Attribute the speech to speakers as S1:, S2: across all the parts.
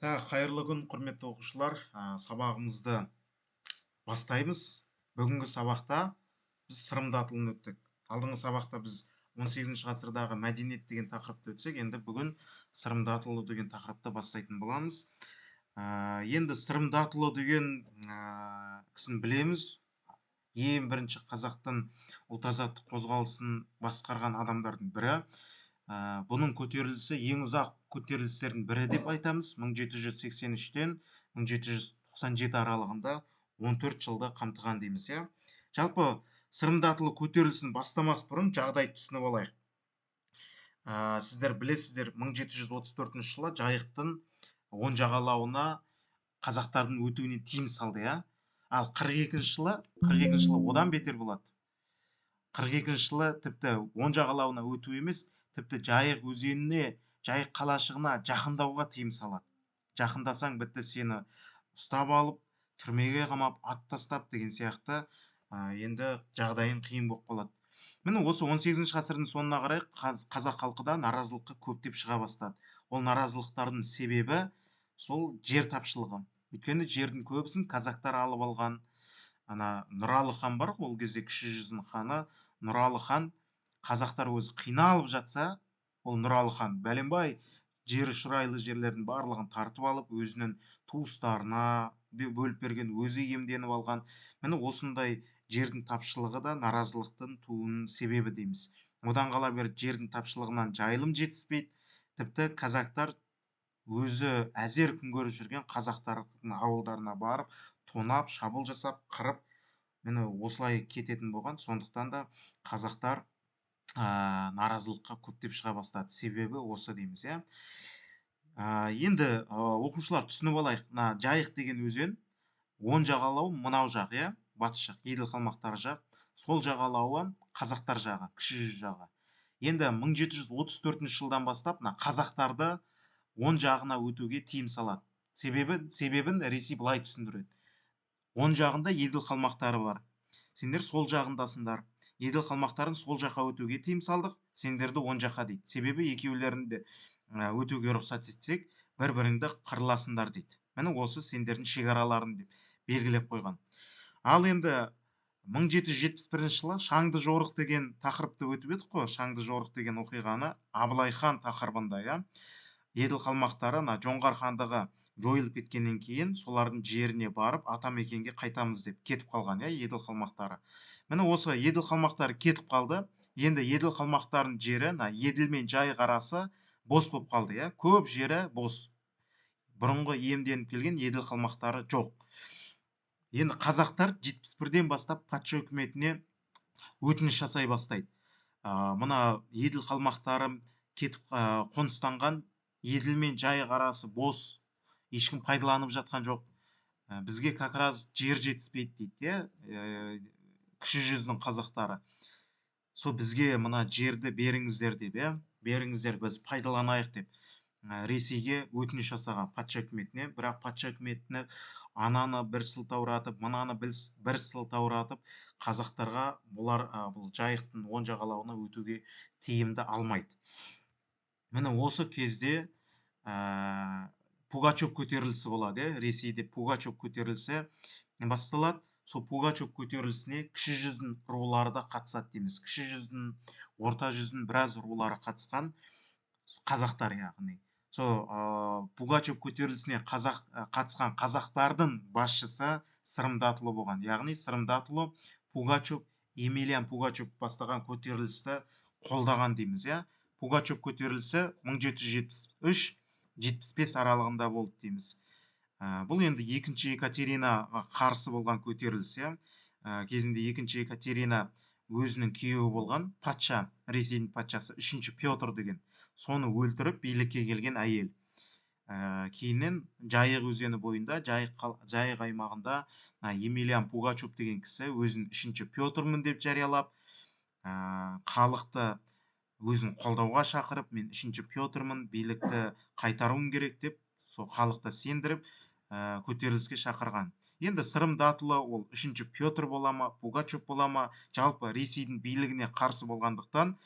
S1: Қайырлы күн, құрметті оқушылар. Сабағымызды бастаймыз. Бүгінгі сабақта біз сырымды атылын өттік. Алдыңғы сабақта біз 18 ғасырдағы мәдениет деген тақырыпты өтсек, енді бүгін сырымды атылу деген тақырыпты бастайтын боламыз. Енді сырымды атылу деген кісіні білеміз. Ең бірінші қазақтың ұлт-азаттық қозғалысын басқарған адамдардың бірі. Бұның көтерілісі ең ұзақ көтерілістердің бірі деп айтамыз. 1783-тен 1797 аралығында 14 жылды қамтыған дейміз. Жалпы сырымды атылу көтерілісін бастамас бұрын жағдай түсініп алайық. Сіздер білесіздер, 1734 жылы жайықтың оң жағалауына қазақтардың өтуіне тыйым салды. Ал 42 жылы одан бетер болады. 42 жылы тіпті оң жағалауына өту емес, тіпті жайық өзеніне, жайық қалашығына жақындауға тыйым салады. Жақындасаң бітті, сені ұстап алып, түрмеге қамап, ат тастап деген сияқты енді жағдайын қиын болып қалады. Міне осы 18 ғасырдың соңына қарай қазақ халқы да наразылыққа көптеп шыға бастады. Ол наразылықтардың себебі сол жер тапшылығы. Өйткені жердің көбісін қазақтар алып алған. Нұралы хан бар, ол кезде кіші жүздің ханы. Нұралы хан қазақтар өзі қиналып жатса, ол Нұралы хан бәленбай жері шұрайлы жерлердің барлығын тартып алып, өзінің туыстарына бөліп берген, өзі иемденіп алған. Міне осындай жердің тапшылығы да наразылықтың тууының себебі дейміз. Одан қала бері жердің тапшылығынан жайылым жетіспейді. Тіпті казактар өзі әзер күн көріп жүрген қазақтардың ауылдарына барып, тонап, шабуыл жасап, қырып, міне осылай кететін болған. Сондықтан да қазақтар наразылыққа көптеп шыға бастады. Себебі осы дейміз. Енді оқушылар түсініп алайық. Жайық деген өзен, оң жағалауы мынау жақ, батыс жақ, еділ қалмақтар жақ, сол жағалауы қазақтар жағы, кіші жүз жағы. Енді 1734 жылдан бастап қазақтарды оң жағына өтуге тыйым салады. Себебін Ресей былай түсіндіреді. Оң жағында еділ қалмақтары бар. Сендер сол жағындасыңдар. Еділ қалмақтарын сол жаққа өтуге тыйым салдық, сендерді оң жаққа дейді. Себебі екеулерінде өтуге рұқсат етсек, бір-біріңді қырыласыңдар дейді. Міне осы сендердің шекараларың деп белгілеп қойған. Ал енді 1771 жылы Шаңды жорық деген тақырыпты өтіп едік қой. Шаңды жорық деген оқиғаны Абылай хан тақырыбында, еділ қалмақтары жоңғар хандығы жойылып кеткеннен кейін солардың жеріне барып атамекенге қайтамыз деп кетіп қалған, еділ қалмақтары. Міне осы еділ қалмақтары кетіп қалды. Енді еділ қалмақтардың жері, еділ мен жайық арасы бос болып қалды. Көп жері бос. Бұрынғы иемденіп келген еділ қалмақтары жоқ. Енді қазақтар 71-ден бастап патша үкіметіне өтініш жасай бастайды. Мына еділ қалмақтары кетіп қоныстанған, еділ мен жайық арасы бос, ешкім пайдаланып жатқан жоқ. Бізге как раз жер жетіспейді дейді, кіші жүздің қазақтары. Сол бізге мына жерді беріңіздер деп, беріңіздер, біз пайдаланайық деп Ресейге өтініш жасаған патша үкіметіне. Бірақ патша үкіметіне ананы бір сылтауратып, мынаны бір сылтауратып, қазақтарға бұл жайықтың оң жағалауына өтуге тыйымды алмайды. Міне осы кезде Пугачев көтерілісі болады. Ресейде Пугачев көтерілісі басталады. Сол Пугачев көтерілісіне кіші жүздің рулары да қатысады дейміз. Кіші жүздің, орта жүздің біраз рулары қатысқан, қазақтар яғни. Сол Пугачев көтерілісіне қатысқан қазақтардың басшысы Сырымды атылу болған. Яғни Сырымды атылу Пугачев, Емельян Пугачев бастаған көтерілісті қолдаған дейміз. Пугачев көтерілісі 1773-75 аралығында болды дейміз. Бұл енді екінші Екатеринаға қарсы болған көтеріліс. Кезінде екінші Екатерина өзінің күйеуі болған патша, Ресейдің патшасы 3-ші Петр деген, соны өлтіріп билікке келген әйел. Кейіннен жайық өзені бойында, жайық аймағында Емельян Пугачев деген кісі өзін 3-ші Петрмін деп жариялап, халықты өзін қолдауға шақырып, мен 3-ші Петрмін, билікті қайтаруым керек деп, сол халықты сендіріп, көтеріліске шақырған. Енді Сырымды атылу ол 3-ші Петр бола ма, Пугачев бола ма, жалпы Ресейдің билігіне қарсы болғандықтан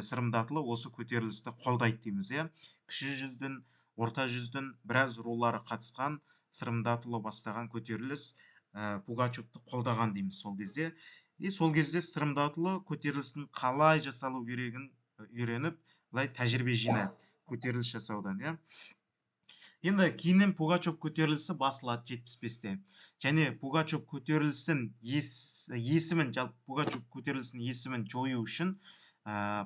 S1: Сырымды атылу осы көтерілісті қолдайды дейміз. Кіші жүздің, орта жүздің біраз рулары қатысқан, сырым датұлы бастаған көтеріліс Пугачевті қолдаған дейміз сол кезде. Сол кезде сырым датұлы көтерілістің қалай жасалу керегін үйреніп, былай тәжірибе жинайды көтеріліс жасаудан, иә. Енді кейіннен Пугачев көтерілісі басылады 75-те. Және Пугачев көтерілісін есімін, жалпы Пугачев көтерілісінің есімін жою үшін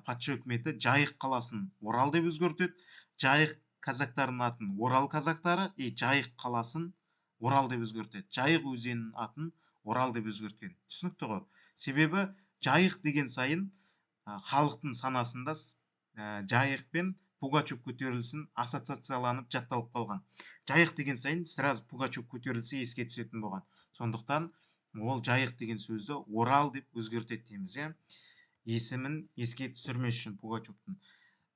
S1: патша үкіметі Жайық қаласын Орал деп өзгертеді. Жайық казактарының атын Орал казактары, Жайық қаласын Орал деп өзгертеді. Жайық өзенінің атын Орал деп өзгерткен. Түсінікті ғой. Себебі Жайық деген сайын халықтың санасында Жайық пен Пугачев көтерілісін ассоциацияланып жатталып қалған. Жайық деген сайын сразу Пугачев көтерілісі еске түсетін болған. Сондықтан ол Жайық деген сөзді Орал деп өзгертеді дейміз, иә. Есімін еске түсірмес үшін Пугачевтың.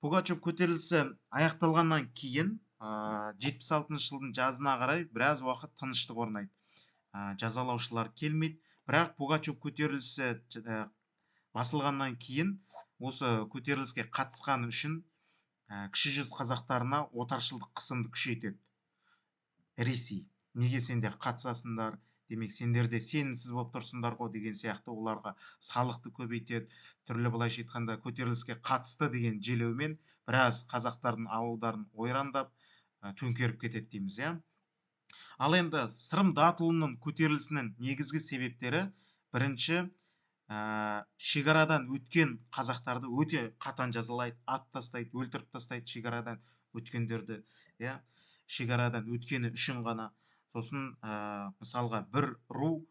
S1: Пугачев көтерілісі аяқталғаннан кейін 76 жылдың жазына қарай біраз уақыт тыныштық орнайды. Жазалаушылар келмейді. Бірақ Пугачев көтерілісі басылғаннан кейін осы көтеріліске қатысқан үшін кіші жүз қазақтарына отаршылдық қысымды күшейтеді Ресей. Неге сендер қатысасыңдар, демек сендер де сенімсіз болып тұрсыңдар ғой деген сияқты оларға салықты көбейтеді. Түрлі былайша айтқанда көтеріліске қатысты деген желеумен біраз қазақтардың ауылдарын ойрандап төңкеріп кетеді дейміз, иә. Ал енді сырым датұлының көтерілісінің негізгі себептері: бірінші, шекарадан өткен қазақтарды өте қатаң жазалайды, ат тастайды, өлтіріп тастайды шекарадан өткендерді, иә. Шекарадан өткені үшін ғана. Сосын мысалға бір ру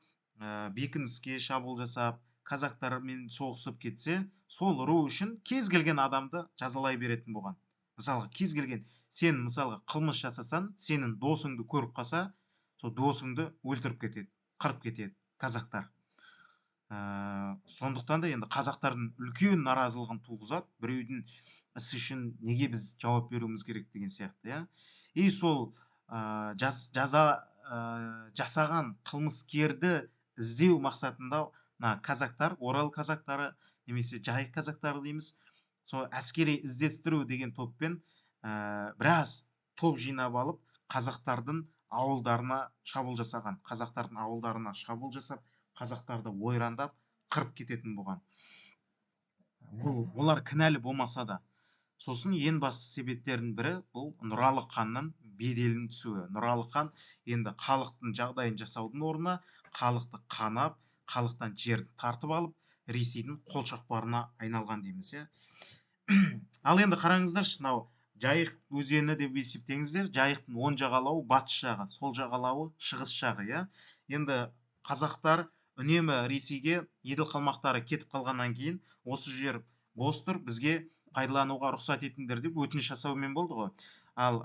S1: бекініске шабуыл жасап, казактармен соғысып кетсе, сол ру үшін кез келген адамды жазалай беретін болған. Мысалға кез келген, сен мысалға қылмыс жасасан, сенің досыңды көріп қалса, сол досыңды өлтіріп кетеді, қырып кетеді казактар. Сондықтан да енді қазақтардың үлкен наразылығын туғызады. Біреудің ісі үшін неге біз жауап беруіміз керек деген сияқты, иә. Сол жасаған қылмыскерді іздеу мақсатында казактар, Орал казактары немесе Жайық казактары дейміз, сол әскери іздестіру деген топпен біраз топ жинап алып, қазақтардың ауылдарына шабуыл жасаған. Қазақтардың ауылдарына шабуыл жасап, қазақтарды ойрандап қырып кететін болған. Олар кінәлі болмаса да. Сосын ең басты себептердің бірі бұл Нұралы ханның беделінің түсуі. Нұралы хан енді халықтың жағдайын жасаудың орнына халықты қанап, халықтан жерді тартып алып, Ресейдің қолшоқпарына айналған дейміз, иә. Ал енді қараңыздаршы, мынау Жайық өзені деп есептеңіздер. Жайықтың оң жағалауы батыс жағы, сол жағалауы шығыс жағы, иә. Енді қазақтар үнемі Ресейге еділ қалмақтары кетіп қалғаннан кейін осы жер бос тұр, бізге пайдалануға рұқсат етіңдер деп өтініш жасаумен болды ғой. Ал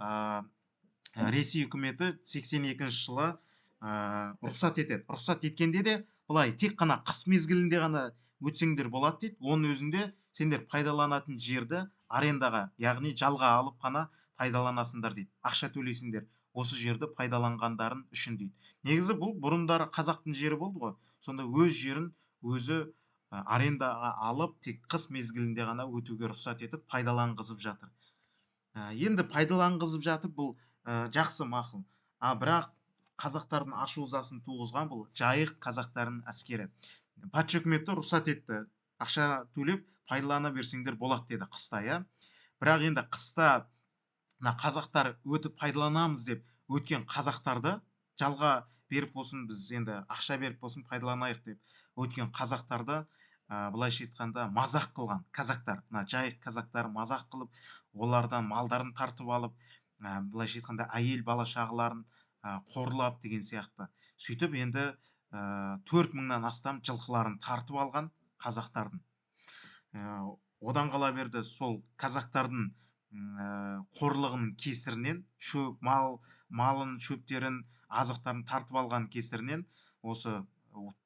S1: Ресей үкіметі 82-ші жылы рұқсат етеді. Рұқсат еткенде де былай тек қана қыс мезгілінде ғана өтсеңдер болады дейді. Оның өзінде сендер пайдаланатын жерді арендаға, яғни жалға алып қана пайдаланасыңдар дейді. Ақша төлейсіңдер осы жерді пайдаланғандарын үшін дейді. Негізі бұл бұрындары қазақтың жері болды ғой. Сонда өз жерін өзі арендаға алып, тек қыс мезгілінде ғана өтуге рұқсат етіп пайдаланғызып жатыр. Енді пайдаланғызып жатып бұл жақсы, мақұл. Бірақ қазақтардың ашу-ызасын туғызған бұл Жайық қазақтарының әскері. Патша үкіметі рұқсат етті. Ақша төлеп пайдалана берсеңдер болады деді қыста, иә. Бірақ енді қыста қазақтар өтіп пайдаланамыз деп өткен қазақтарды жалға беріп болсын, біз енді ақша беріп болсын пайдаланайық деп өткен қазақтарды былайша айтқанда мазақ қылған казактар, Жайық казактары мазақ қылып, олардан малдарын тартып алып, былайша айтқанда әйел бала шағаларын қорлап деген сияқты. Сөйтіп енді 4000-нан астам жылқыларын тартып алған қазақтардың. Одан қала берді, сол казактардың қорлығының кесірінен малын, шөптерін, азықтарын тартып алған кесірінен осы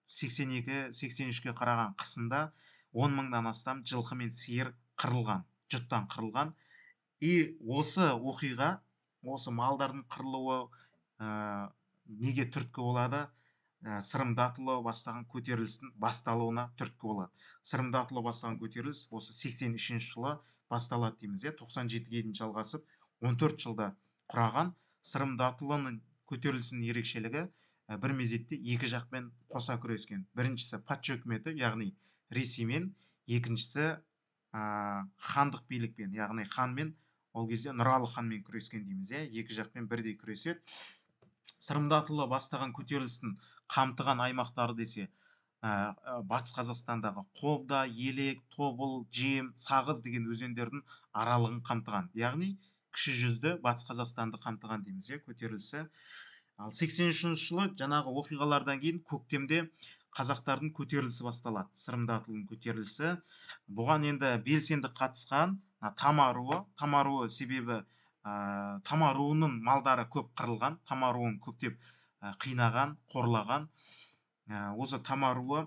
S1: 82-83-ке қараған қысында 10.000-нан астам жылқы мен сиыр қырылған, жұттан қырылған. Осы оқиға, осы малдардың қырылуы неге түрткі болады? Сырым датұлы бастаған көтерілістің басталуына түрткі болады. Сырым датұлы бастаған көтеріліс осы 83-ші жылы басталады дейміз, 97-ге дейін жалғасып, 14 жылда құраған сырымдатұлының көтерілісінің ерекшелігі бір мезетте екі жақпен қоса күрескен. Біріншісі патша үкіметі, яғни Ресеймен, екіншісі хандық билікпен, яғни ханмен, ол кезде Нұралы ханмен күрескен дейміз. Екі жақпен бірдей күреседі. Сырымдатұлы бастаған көтерілістің қамтыған аймақтары десе, батыс Қазақстандағы Қобда, Елек, Тобыл, Жем, Сағыз деген өзендердің аралығын қамтыған. Яғни кіші жүзді батыс Қазақстанды қамтыған дейміз, көтерілісі. Ал 83 жылы жаңағы оқиғалардан кейін көктемде қазақтардың көтерілісі басталады. Сырымдатұлының көтерілісі. Бұған енді белсенді қатысқан Тама руы себебі Тама руының малдары көп қырылған, Тама руын көптеп қинаған, қорлаған. Осы Тама руы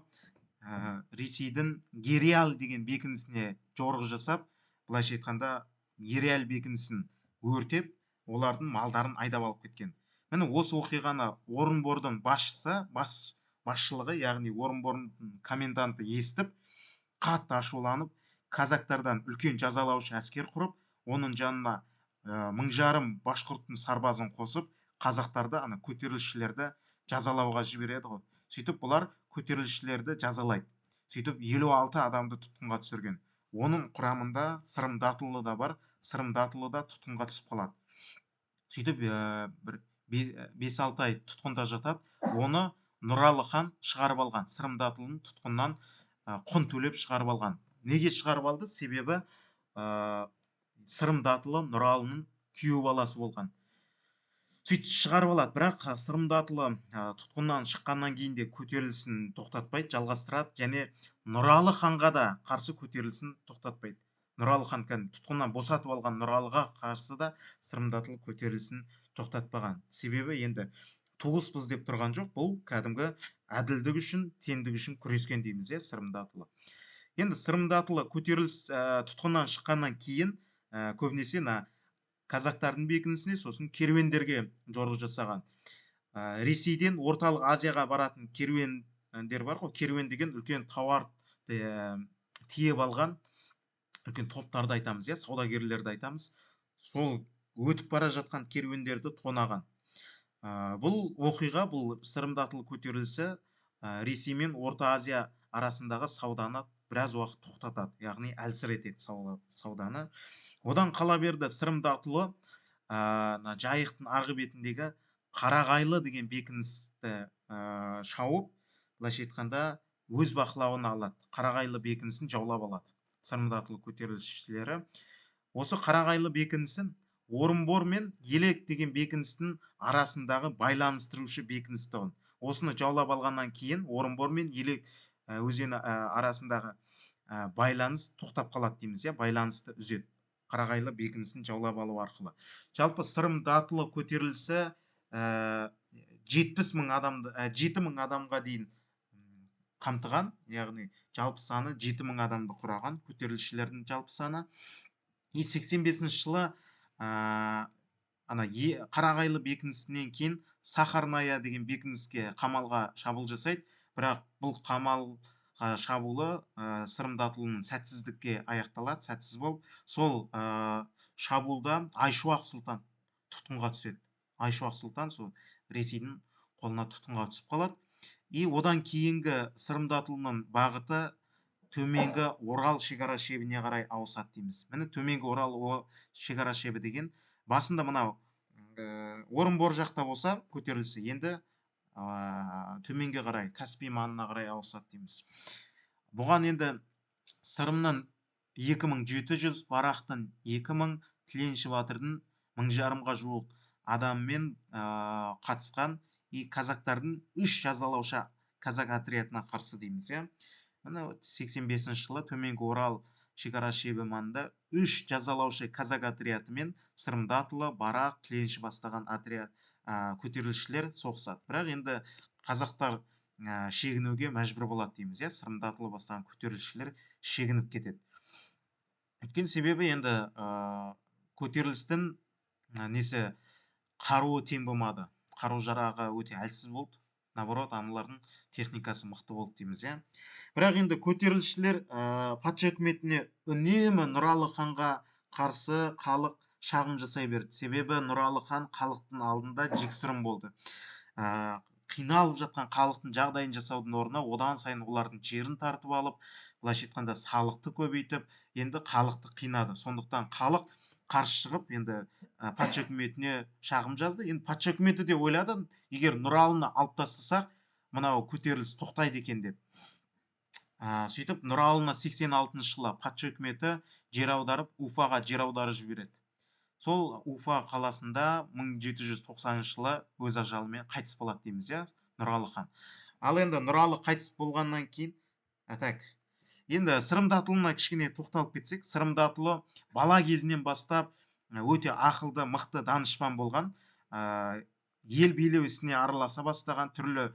S1: Ресейдің Гериал деген бекінісіне жорық жасап, былайша айтқанда Гериал бекінісін өртеп, олардың малдарын айдап алып кеткен. Міне осы оқиғаны Орынбордың басшылығы, яғни Орынбордың коменданты естіп, қатты ашуланып, казактардан үлкен жазалаушы әскер құрып, оның жанына 1000 башқұрттың сарбазын қосып, қазақтарды, көтерілісшілерді жазалауға жібереді ғой. Сөйтіп бұлар көтерілісшілерді жазалайды. Сөйтіп 56 адамды тұтқынға түсірген. Оның құрамында Сырымдатұлы да бар. Сырымдатұлы да тұтқынға түсіп қалады. Сөйтіп бір 5-6 ай тұтқында жатады. Оны Нұралы хан шығарып алған. Сырымдатұлының тұтқыннан құн төлеп шығарып алған. Неге шығарып алды? Себебі Сырымдатұлы Нұралының күйеу баласы болған. Сөйтіп шығарып алады. Бірақ Сырымдатұлы тұтқыннан шыққаннан кейін де көтерілісін тоқтатпайды, жалғастырады, және Нұралы ханға да қарсы көтерілісін тоқтатпайды. Нұралы хан тұтқыннан босатып алған Нұралыға қарсы да Сырымдатұлы көтерілісін тоқтатпаған. Себебі енді туыспыз деп тұрған жоқ, бұл кәдімгі әділдік үшін, теңдік үшін күрескен дейміз, Сырымдатұлы. Енді Сырымдатұлы көтеріліс тұтқыннан шыққаннан кейін көбінесе казактардың бекінісіне, сосын керуендерге жорық жасаған. Ресейден Орталық Азияға баратын керуендер бар ғой, керуен деген үлкен тауар тиеп алған үлкен топтарды айтамыз, саудагерлерді айтамыз. Сол өтіп бара жатқан керуендерді тонаған. Бұл оқиға, бұл Сырымдатұлы көтерілісі Ресей мен Орта Азия арасындағы сауданы біраз уақыт тоқтатады, яғни әлсіретеді сауданы. Одан қала берді Сырымдатұлы жайықтың арғы бетіндегі Қарағайлы деген бекіністі шауып, былайша айтқанда өз бақылауына алады. Қарағайлы бекінісін жаулап алады Сырымдатұлы көтерілісшілері. Осы Қарағайлы бекінісін Орынбор мен Елек деген бекіністің арасындағы байланыстырушы бекіністі. Осыны жаулап алғаннан кейін Орынбор мен Елек өзені арасындағы байланыс тоқтап қалады дейміз, байланысты үзеді. Қарағайлы бекінісін жаулап алу арқылы. Жалпы Сырымдатұлы көтерілісі 7000 адамға дейін қамтыған, яғни жалпы саны 7000 адамды құраған көтерілісшілердің жалпы саны. 85 жылы Қарағайлы бекінісінен кейін Сахарная деген бекініске қамалға шабуыл жасайды. Бірақ бұл қамал шабуылы Сырымдатұлының сәтсіздікке аяқталады, сәтсіз болып. Сол шабуылда Айшуақ сұлтан тұтқынға түседі. Айшуақ сұлтан сол Ресейдің қолына тұтқынға түсіп қалады. Одан кейінгі Сырымдатұлының бағыты төменгі Орал шекара шебіне қарай ауысады дейміз. Міне төменгі Орал шекара шебі деген басында мынау Орынбор жақта болса көтерілісі, енді төменге қарай, Каспий маңына қарай ауысады дейміз. Бұған енді Сырымнан 2700, Барақтың 2000, Тіленші батырдың 1500-ға жуық адаммен қатысқан казактардың 3 жазалаушы казак отрядына қарсы дейміз. 85 жылы төменгі Орал шекара шебі маңында 3 жазалаушы казак отрядымен Сырымдатұлы, Барақ, Тіленші бастаған отряд көтерілісшілер соғысады. Бірақ енді қазақтар шегінуге мәжбүр болады дейміз. Сырымдатұлы бастаған көтерілісшілер шегініп кетеді. Өйткені себебі енді көтерілістің қаруы тең болмады. Қару жарағы өте әлсіз болды. Наоборот, аналардың техникасы мықты болды дейміз. Бірақ енді көтерілісшілер патша үкіметіне үнемі Нұралы ханға қарсы халық шағым жасай берді. Себебі Нұралы хан халықтың алдында жексұрын болды. Қиналып жатқан халықтың жағдайын жасаудың орнына одан сайын олардың жерін тартып алып, былайша айтқанда салықты көбейтіп, енді халықты қинады. Сондықтан халық қарсы шығып, енді патша үкіметіне шағым жазды. Енді патша үкіметі де ойлады, егер Нұралыны алып тастасақ, мынау көтеріліс тоқтайды екен деп. Сөйтіп Нұралыны 86 жылы патша үкіметі жер аударып, Уфаға жер аударып жібереді. Сол Уфа қаласында 1790 жылы өз ажалымен қайтыс болады дейміз, иә, Нұралы хан. Ал енді Нұралы қайтыс болғаннан кейін, енді Сырымдатұлына кішкене тоқталып кетсек, Сырымдатұлы бала кезінен бастап өте ақылды, мықты данышпан болған, ел билеу ісіне араласа бастаған, түрлі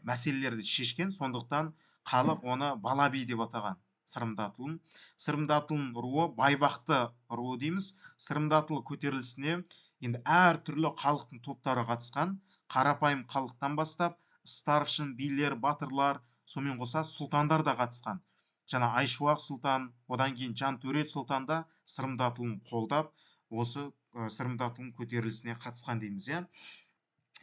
S1: мәселелерді шешкен, сондықтан халық оны бала би деп атаған. Сырымдатұлын руы Байбақты руы дейміз. Сырымдатұл көтерілісіне енді әр түрлі халықтың топтары қатысқан, қарапайым халықтан бастап старшын, билер, батырлар, сонымен қоса сұлтандар да қатысқан. Жаңа Айшуақ сұлтан, одан кейін Жантөре сұлтан да Сырымдатұлын қолдап, осы Сырымдатұлын көтерілісіне қатысқан дейміз, иә.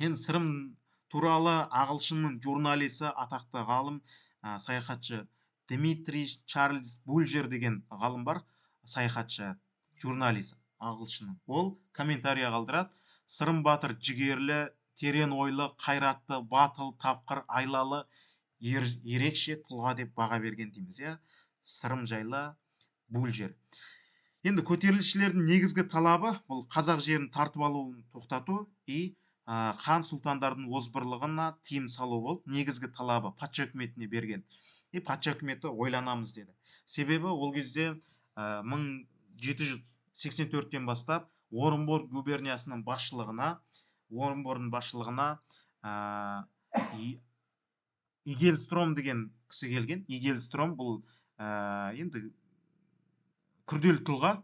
S1: Енді Сырым туралы ағылшынның журналисі, атақты ғалым, саяхатшы Дмитрий Чарльз Бульжер деген ғалым бар, саяхатшы, журналист ағылшынның. Ол комментария қалдырады: Сырым батыр жігерлі, терең ойлы, қайратты, батыл, тапқыр, айлалы, ерекше тұлға деп баға берген дейміз, иә, Сырым жайлы Бульжер. Енді көтерілісшілердің негізгі талабы бұл қазақ жерін тартып алуын тоқтату и хан сұлтандардың озбырлығына тыйым салу болды. Негізгі талабы патша үкіметіне берген. Патша үкіметі ойланамыз деді. Себебі ол кезде 1784-тен бастап Орынбор губерниясының Орынбордың басшылығына Игельстром деген кісі келген. Игельстром бұл енді күрделі тұлға.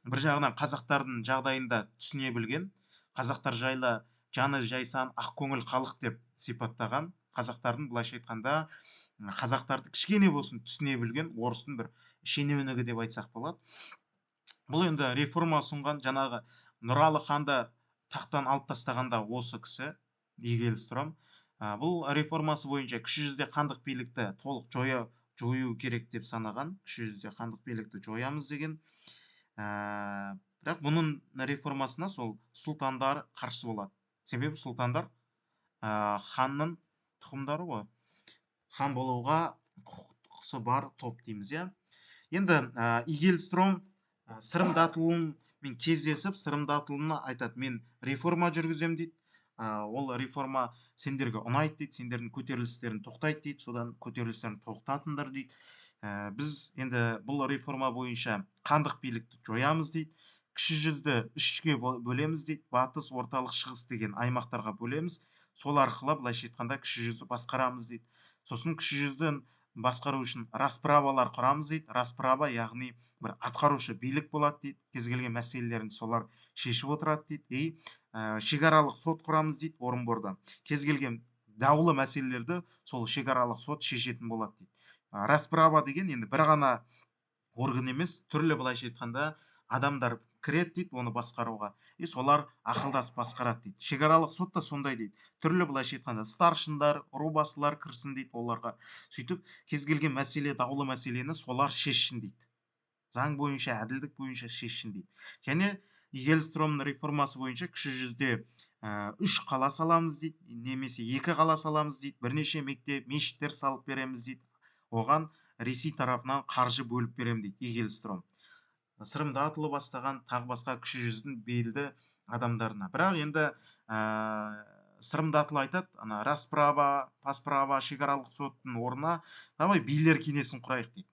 S1: Бір жағынан қазақтардың жағдайында түсіне білген, қазақтар жайлы жаны жайсан, ақкөңіл халық деп сипаттаған, қазақтардың былайша айтқанда қазақтарды кішкене болсын түсіне білген орыстың бір шенеунігі деп айтсақ болады. Бұл енді реформа ұсынған, жаңағы Нұралы ханды тақтан алып тастағанда осы кісі Игельстром. Бұл реформасы бойынша кіші жүзде хандық билікті толық жою керек деп санаған. Кіші жүзде хандық билікті жоямыз деген. Бірақ бұның реформасына сол сұлтандар қарсы болады. Себебі сұлтандар ханның тұқымдары ғой. Хан болуға құқысы бар топ дейміз, иә. Енді Игельстром Сырымдатұлымен кездесіп, Сырымдатұлына айтады: мен реформа жүргізем дейді. Ол реформа сендерге ұнайды дейді, сендердің көтерілістерін тоқтайды дейді, содан көтерілістерін тоқтатыңдар дейді. Біз енді бұл реформа бойынша хандық билікті жоямыз дейді. Кіші жүзді үшке бөлеміз дейді. Батыс, орталық, шығыс деген аймақтарға бөлеміз. Сол арқылы былайша айтқанда кіші жүзді басқарамыз дейді. Сосын кіші жүзді басқару үшін расправалар құрамыз дейді. Расправа яғни бір атқарушы билік болады дейді. Кез келген мәселелерін солар шешіп отырады дейді. Шекаралық сот құрамыз дейді Орынборда. Кез келген даулы мәселелерді сол шекаралық сот шешетін болады дейді. Расправа деген енді бір ғана орган емес, түрлі былайша айтқанда адамдар кіреді дейді оны басқаруға. Солар ақылдасып басқарады дейді. Шекаралық сот та сондай дейді. Түрлі былайша айтқанда старшындар, рубасылар кірсін дейді оларға. Сөйтіп кез келген мәселе, даулы мәселені солар шешсін дейді. Заң бойынша, әділдік бойынша шешсін дейді. Және Игельстромның реформасы бойынша кіші жүзде 3 қала саламыз дейді, немесе 2 қала саламыз дейді, бірнеше мектеп, мешіттер салып береміз дейді. Оған Ресей тарапынан қаржы бөліп берем дейді Игельстром. Сырымдатұлы бастаған тағы басқа кіші жүздің белді адамдарына. Бірақ енді Сырымдатұлы айтады, расправа, пасправа, шекаралық соттың орнына давай билер кеңесін құрайық дейді.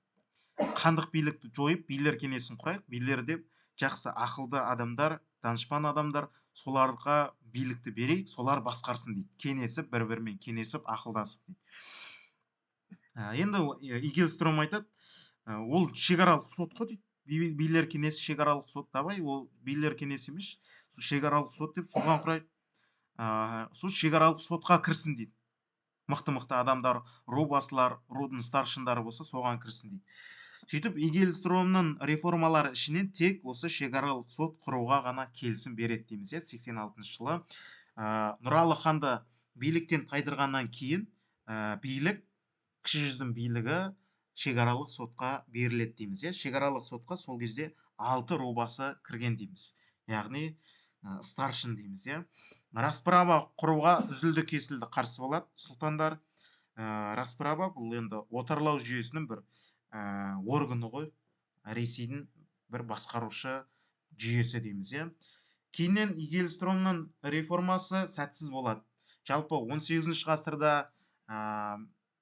S1: Хандық билікті жойып, билер кеңесін құрайық. Билер деп жақсы ақылды адамдар, данышпан адамдар, соларға билікті берейік, солар басқарсын дейді. Кеңесіп, бір-бірімен кеңесіп, ақылдасып дейді. Енді Игельстром айтады, ол шекаралық сот қой дейді. Билер кеңесі шекаралық сот, давай ол билер кеңесі емес, шекаралық сот деп соған құрайық. Сол шекаралық сотқа кірсін дейді. Мықты адамдар, рубасылар, рудың старшындары болса, соған кірсін дейді. Сөйтіп игельстромның реформалары ішінен тек осы шекаралық сот құруға ғана келісім береді дейміз. 86 жылы Нұралы ханды биліктен тайдырғаннан кейін билік, кіші жүздің билігі шекаралық сотқа беріледі дейміз. Шекаралық сотқа сол кезде 6 рубасы кірген дейміз. Яғни старшын дейміз. Расправа құруға үзілді кесілді қарсы болады сұлтандар. Расправа бұл енді отарлау жүйесінің бір органы ғой, Ресейдің бір басқарушы жүйесі дейміз. Кейіннен игельстромның реформасы сәтсіз болады. Жалпы 18 ғасырда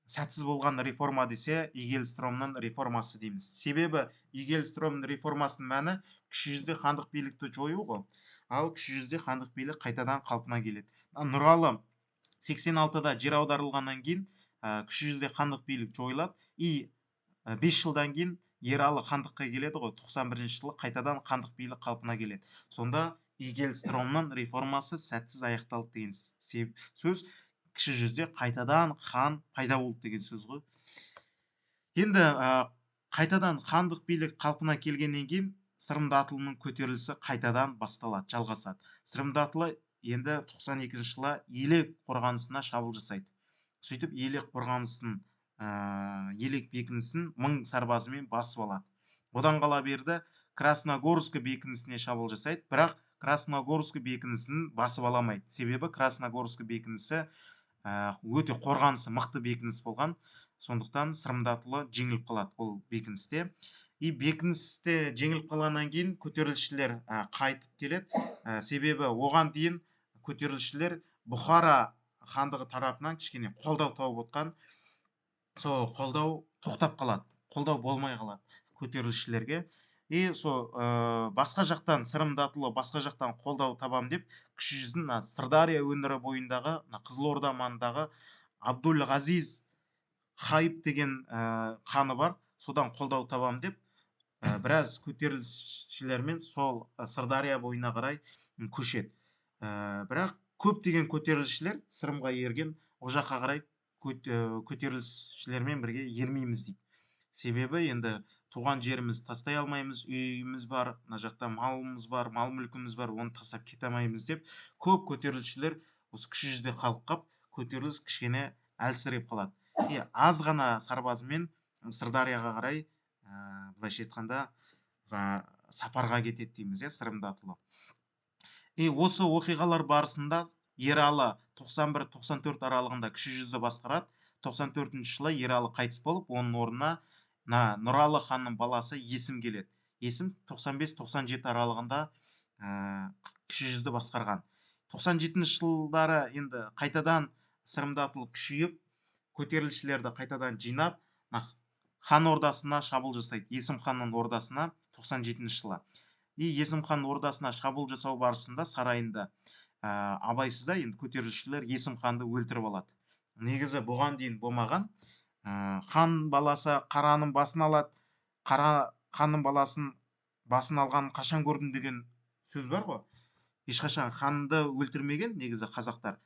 S1: сәтсіз болған реформа десе игельстромның реформасы дейміз. Себебі игельстромның реформасының мәні кіші жүзде хандық билікті жою ғой. Ал кіші жүзде хандық билік қайтадан қалпына келеді. Нұралы 86-да жер аударылғаннан кейін кіші жүзде хандық билік жойылады. 5 жылдан кейін Ералы хандыққа келеді ғой. 91 жылы қайтадан хандық билік қалпына келеді. Сонда игельстромның реформасы сәтсіз аяқталды деген сөз. Кіші жүзде қайтадан хан пайда болды деген сөз ғой. Енді қайтадан хандық билік қалпына келгеннен кейін Сырымдатұлының көтерілісі қайтадан басталады, жалғасады. Сырымдатұлы енді 92 жылы Елек қорғанысына шабуыл жасайды. Сөйтіп Елек қорғанысының Елек бекінісін 1000 сарбазымен басып алады. Одан қала берді Красногорск бекінісіне шабуыл жасайды, бірақ Красногорск бекінісін басып аламайды. Себебі Красногорск бекінісі өте қорғанысы мықты бекініс болған. Сондықтан Сырымдатұлы жеңіліп қалады ол бекіністе. Бекіністе жеңіліп қалғаннан кейін көтерілісшілер қайтып келеді. Себебі оған дейін көтерілісшілер Бұхара хандығы тарапынан кішкене қолдау тауып отқан. Сол қолдау тоқтап қалады, қолдау болмай қалады көтерілісшілерге. Басқа жақтан Сырымдатұлы басқа жақтан қолдау табам деп кіші жүздің Сырдария өңірі бойындағы Қызылорда маңындағы Абдул-Ғазиз Хайып деген ханы бар. Содан қолдау табам деп біраз көтерілісшілермен сол Сырдария бойына қарай көшеді. Бірақ көптеген көтерілісшілер Сырымға ерген о жаққа қарай көтерілісшілермен бірге ермейміз дейді. Себебі енді туған жеріміз тастай алмаймыз, үйіміз бар, мына жақта малымыз бар, мал мүлкіміз бар, оны тастап кете алмаймыз деп көп көтерілісшілер осы кіші жүзде қалып көтеріліс кішкене әлсіреп қалады. Аз ғана сарбазымен Сырдарияға қарай былайша айтқанда сапарға кетеді дейміз, Сырымдатұлы. Осы оқиғалар барысында Ералы 91-94 аралығында кіші жүзді басқарады. 94 жылы Ералы қайтыс болып, оның орнына Нұралы ханның баласы Есім келеді. Есім 95-97 аралығында кіші жүзді басқарған. 97 жылдары енді қайтадан Сырымдатұлы күшейіп, көтерілісшілерді қайтадан жинап, хан ордасына шабуыл жасайды. Есім ханның ордасына 97 жылы. Есім хан ордасына шабуыл жасау барысында сарайында абайсызда енді көтерілісшілер Есім ханды өлтіріп алады. Негізі бұған дейін болмаған. Хан баласы қараның басын алады. Қара ханның басын алғанын қашан көрдім деген сөз бар ғой. Ешқашан ханды өлтірмеген негізі қазақтар.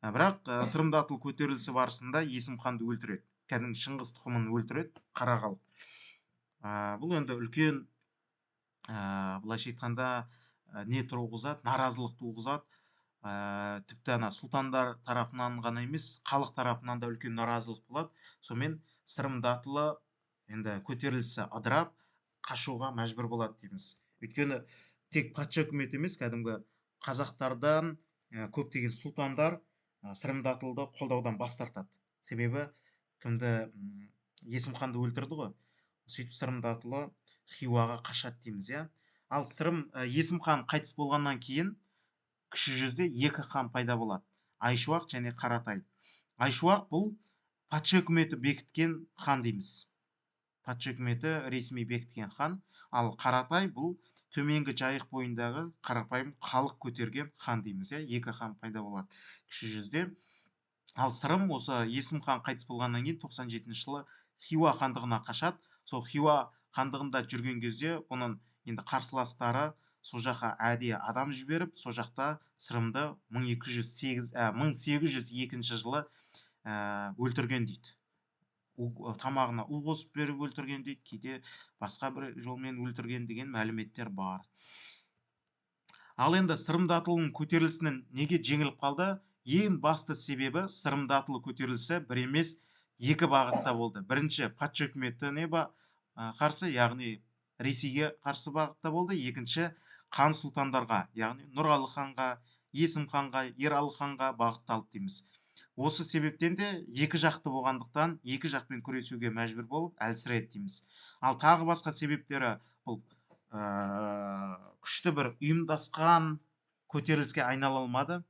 S1: Бірақ Сырымдатұл көтерілісі барысында Есім ханды өлтіреді. Кәдімгі Шыңғыс тұқымын өлтіреді, қара халық. Бұл енді үлкен былайша айтқанда не туғызады, наразылық туғызады. Тіпті сұлтандар тарапынан ғана емес, халық тарапынан да үлкен наразылық болады. Сонымен Сырымдатұлы енді көтерілісі ыдырап, қашуға мәжбүр болады дейміз. Өйткені тек патша үкіметі емес, кәдімгі қазақтардан көптеген сұлтандар Сырымдатұлды қолдаудан бас тартады. Себебі кімді Есім ханды өлтірді ғой. Сөйтіп Сырымдатұлы Хиуаға қашады дейміз. Ал Есім хан қайтыс болғаннан кейін кіші жүзде екі хан пайда болады. Айшуақ және Қаратай. Айшуақ бұл патша үкіметі бекіткен хан дейміз. Патша үкіметі ресми бекіткен хан. Ал Қаратай бұл төменгі жайық бойындағы қарапайым халық көтерген хан дейміз. Екі хан пайда болады кіші жүзде. Ал Сырым осы Есім хан қайтыс болғаннан кейін 97 жылы Хиуа хандығына қашады. Сол Хиуа хандығында жүрген кезде оның енді қарсыластары сол жаққа әдейі адам жіберіп, сол жақта Сырымды 1802 жылы өлтірген дейді. тамағына у қосып беріп өлтірген дейді, кейде басқа бір жолмен өлтірген деген мәліметтер бар. Ал енді сырымдатылының көтерілісінің неге жеңіліп қалды? Ең басты себебі сырымдатылы көтерілісі бір емес, екі бағытта болды. Бірінші патша үкіметіне қарсы, яғни Ресейге қарсы бағытта болды. Екінші хан сұлтандарға, яғни Нұралы ханға, Есім ханға, Ералы ханға бағытталды дейміз. Осы себептен де екі жақты болғандықтан екі жақпен күресуге мәжбүр болып әлсіреді дейміз. Ал тағы басқа себептері бұл күшті бір ұйымдасқан көтеріліске айнала алмады.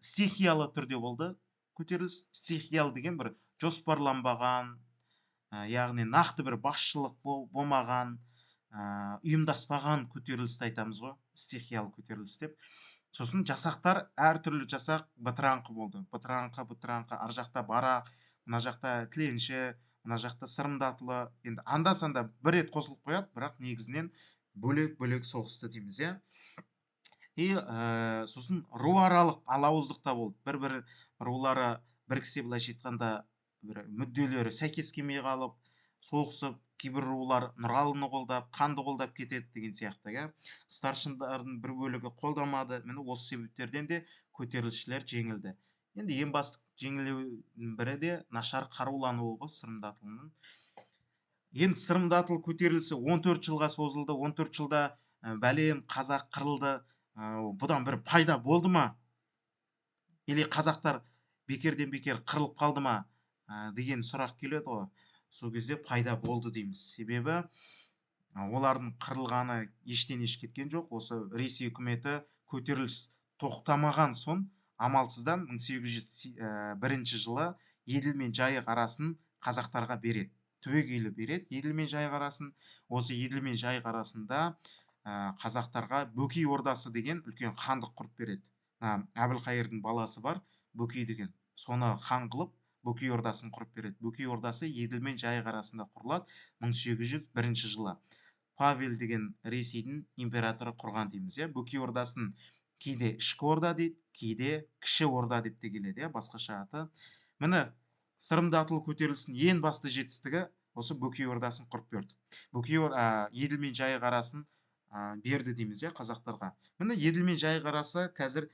S1: Стихиялы түрде болды көтеріліс. Стихиялы деген бір жоспарланбаған, яғни нақты бір басшылық болмаған, ұйымдаспаған көтерілісті айтамыз ғой, стихиялы көтеріліс деп. Сосын жасақтар, әртүрлі жасақ бытыраңқы болды. Бытыраңқы, ар жақта барақ, мына жақта тіленші, мына жақта сырымдатылы. Енді анда-санда бір рет қосылып қояды, бірақ негізінен бөлек соғысты дейміз, иә. И сосын руаралық алауыздық та болды. Бір рулары біріксе, былайша айтқанда, бір мүдделері сәйкес келмей қалып, соғысып, кейбір рулар Нұралыны қолдап, ханды қолдап кетеді деген сияқты, иә. Старшындардың бір бөлігі қолдамады. Міне осы себептерден де көтерілісшілер жеңілді. Енді ең басты жеңілудің бірі де нашар қарулануы ғой сырымдатылының. Енді сырымдатыл көтерілісі 14 жылға созылды. 14 жылда бәлем қазақ қырылды. Бұдан бір пайда болды ма? Или қазақтар бекерден бекер қырылып қалды ма? Деген сұрақ келеді ғой. Сол кезде пайда болды дейміз. Себебі олардың қырылғаны ештен еш кеткен жоқ. Осы Ресей үкіметі көтеріліс тоқтамаған соң амалсыздан 1801 жылы Еділ мен Жайық арасын қазақтарға береді. Түбегейлі береді Еділ мен Жайық арасын. Осы Еділ мен Жайық арасында қазақтарға Бөкей ордасы деген үлкен хандық құрып береді. Әбілқайырдың баласы бар, Бөкей деген. Соны хан қылып Бөкей ордасын құрып береді. Бөкей ордасы Еділ мен Жайық арасында құрылады 1801 жылы. Павел деген Ресейдің императоры құрған дейміз, иә. Бөкей ордасын кейде ішкі орда дейді, кейде кіші орда деп те келеді, иә, басқаша аты. Міне сырымдатылы көтерілісінің ең басты жетістігі осы Бөкей ордасын құрып берді. Еділ мен Жайық арасын берді дейміз, иә, қазақтарға. Міне Еділ мен Жайық арасы қазір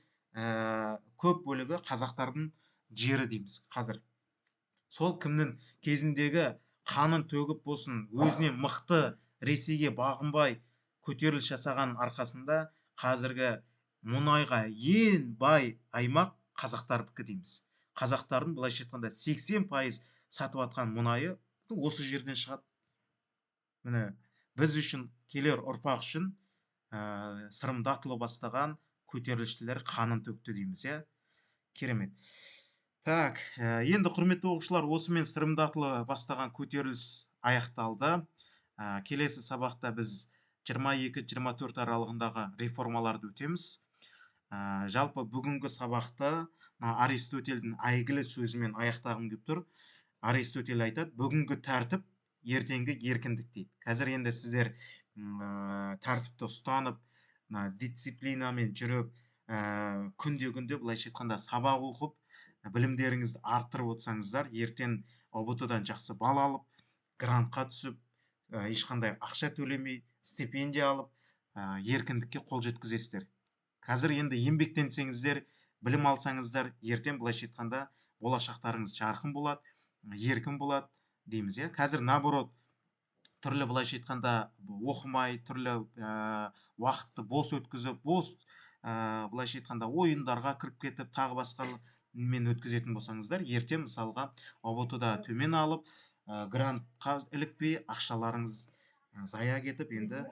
S1: көп бөлігі қазақтардың жері дейміз қазір. Сол кімнің кезіндегі қанын төгіп болсын, өзіне мықты Ресейге бағынбай көтеріліс жасаған арқасында қазіргі мұнайға ең бай аймақ қазақтардікі дейміз. Қазақтардың былайша айтқанда 80% сатып атқан мұнайы осы жерден шығады. Міне біз үшін, келер ұрпақ үшін сырымдатылы бастаған көтерілісшілер қанын төкті дейміз, иә. Керемет. Так, енді құрметті оқушылар, осымен сырымдатылы бастаған көтеріліс аяқталды. Келесі сабақта біз 22-24 аралығындағы реформаларды өтеміз. Жалпы бүгінгі сабақты Аристотельдің әйгілі сөзімен аяқтағым келіп тұр. Аристотель айтады, бүгінгі тәртіп, ертеңгі еркіндік дейді. Қазір енді сіздер тәртіпті ұстанып, дисциплинамен жүріп, күнде былайша айтқанда сабақ оқып, білімдеріңізді арттырып отырсаңыздар, ертең ұбт-дан жақсы бал алып, грантқа түсіп, ешқандай ақша төлемей, стипендия алып, еркіндікке қол жеткізесіздер. Қазір енді еңбектенсеңіздер, білім алсаңыздар, ертең былайша айтқанда болашақтарыңыз жарқын болады, еркін болады дейміз, иә. Қазір наоборот, түрлі былайша айтқанда оқымай, түрлі уақытты бос өткізіп, былайша айтқанда ойындарға кіріп кетіп, тағы басқамен өткізетін болсаңыздар, ертең мысалға ұбт-да төмен алып, грантқа ілікпей, ақшаларыңыз зая кетіп, енді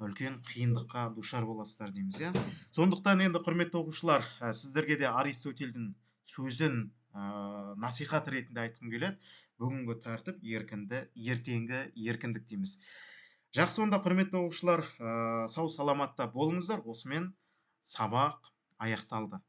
S1: үлкен қиындыққа душар боласыздар дейміз, иә. Сондықтан енді құрметті оқушылар, сіздерге де Аристотельдің сөзін насихат ретінде айтқым келеді. Бүгінгі тәртіп ертеңгі еркіндік дейміз. Жақсы, онда құрметті оқушылар, сау саламатта болыңыздар. Осымен сабақ аяқталды.